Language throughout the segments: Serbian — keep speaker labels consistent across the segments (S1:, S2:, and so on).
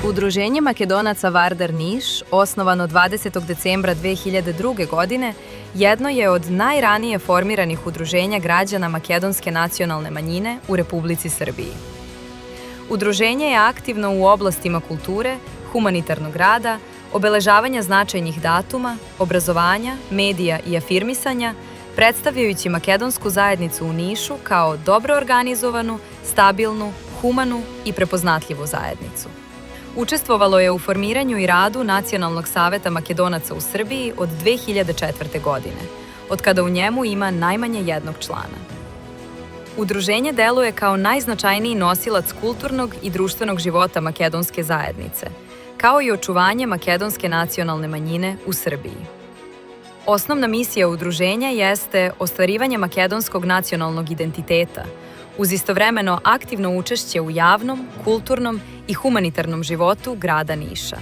S1: Udruženje Makedonaca Vardar Niš, osnovano 20. decembra 2002. godine, jedno je od najranije formiranih udruženja građana makedonske nacionalne manjine u Republici Srbiji. Udruženje je aktivno u oblastima kulture, humanitarnog rada, obeležavanja značajnih datuma, obrazovanja, medija i afirmisanja, predstavljajući makedonsku zajednicu u Nišu kao dobro organizovanu, stabilnu, humanu i prepoznatljivu zajednicu. Učestvovalo je u formiranju i radu Nacionalnog saveta Makedonaca u Srbiji od 2004. godine, od kada u njemu ima najmanje jednog člana. Udruženje deluje kao najznačajniji nosilac kulturnog i društvenog života makedonske zajednice, kao i očuvanje makedonske nacionalne manjine u Srbiji. Osnovna misija udruženja jeste ostvarivanje makedonskog nacionalnog identiteta, uz istovremeno aktivno učešće u javnom, kulturnom i humanitarnom životu grada Niša.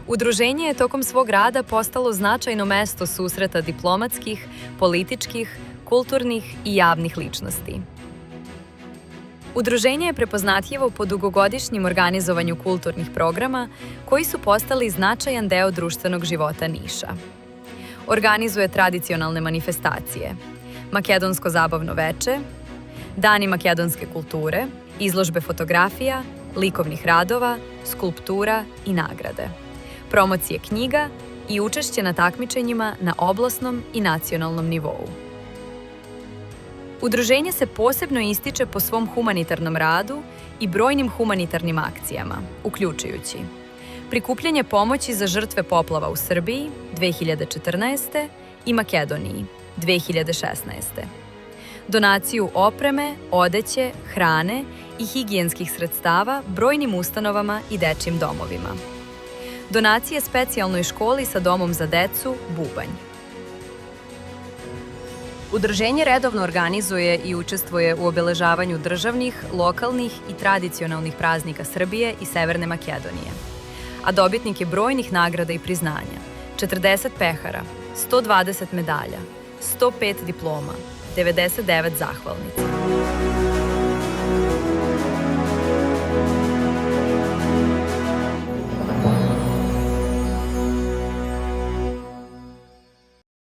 S1: Udruženje je tokom svog rada postalo značajno mesto susreta diplomatskih, političkih, kulturnih i javnih ličnosti. Udruženje je prepoznatljivo po dugogodišnjim organizovanju kulturnih programa koji su postali značajan deo društvenog života Niša. Organizuje tradicionalne manifestacije, makedonsko zabavno veče, dani makedonske kulture, izložbe fotografija, likovnih radova, skulptura i nagrade, promocije knjiga i učešće na takmičenjima na oblastnom i nacionalnom nivou. Udruženje se posebno ističe po svom humanitarnom radu i brojnim humanitarnim akcijama, uključujući prikupljanje pomoći za žrtve poplava u Srbiji 2014. i Makedoniji 2016. Donaciju opreme, odeće, hrane i higijenskih sredstava brojnim ustanovama i dečjim domovima. Donacije specijalnoj školi sa domom za decu Bubanj. Udruženje redovno organizuje i učestvuje u obeležavanju državnih, lokalnih i tradicionalnih praznika Srbije i Severne Makedonije, a dobitnik je brojnih nagrada i priznanja: 40 pehara, 120 medalja, 105 diploma, 99 zahvalnica.